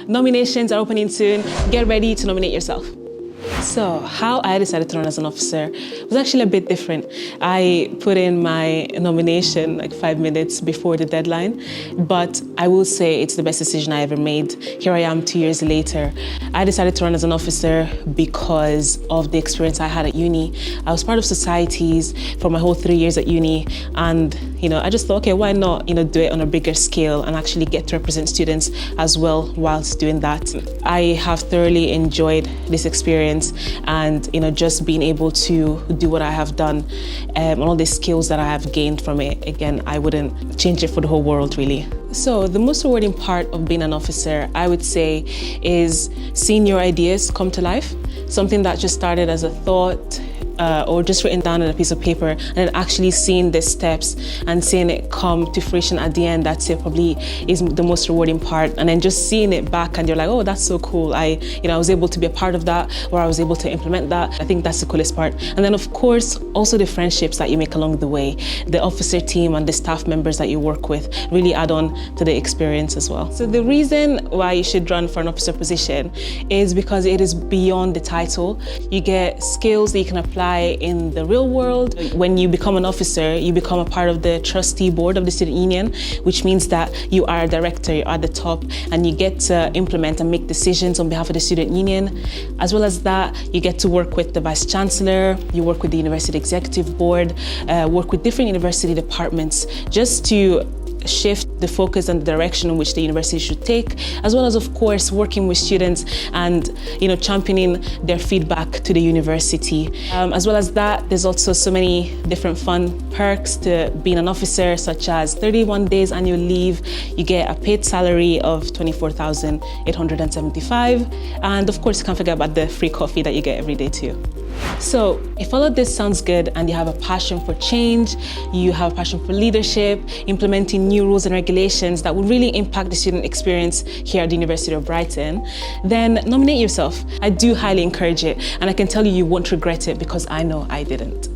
Nominations are opening soon. Get ready to nominate yourself. So how I decided to run as an officer was actually a bit different. I put in my nomination like 5 minutes before the deadline, but I will say it's the best decision I ever made. Here I am 2 years later. I decided to run as an officer because of the experience I had at uni. I was part of societies for my whole 3 years at uni, and I just thought, okay, why not do it on a bigger scale and actually get to represent students as well whilst doing that. I have thoroughly enjoyed this experience, and just being able to do what I have done, and all the skills that I have gained from it. Again, I wouldn't change it for the whole world, really. So the most rewarding part of being an officer, I would say, is seeing your ideas come to life. Something that just started as a thought or just written down on a piece of paper, and then actually seeing the steps and seeing it come to fruition at the end, that's it, probably is the most rewarding part. And then just seeing it back and you're like, oh, that's so cool. I was able to be a part of that, or I was able to implement that. I think that's the coolest part. And then of course, also the friendships that you make along the way. The officer team and the staff members that you work with really add on to the experience as well. So the reason why you should run for an officer position is because it is beyond the title. You get skills that you can apply in the real world. When you become an officer, you become a part of the trustee board of the student union, which means that you are a director, you're at the top, and you get to implement and make decisions on behalf of the student union. As well as that, you get to work with the vice chancellor, you work with the university executive board, work with different university departments, just to shift the focus and the direction in which the university should take, as well as, of course, working with students and championing their feedback to the university. As well as that, there's also so many different fun perks to being an officer, such as 31 days annual leave, you get a paid salary of 24,875, and of course, you can't forget about the free coffee that you get every day too. So if all of this sounds good and you have a passion for change, you have a passion for leadership, implementing new rules and regulations that will really impact the student experience here at the University of Brighton, then nominate yourself. I do highly encourage it, and I can tell you, you won't regret it because I know I didn't.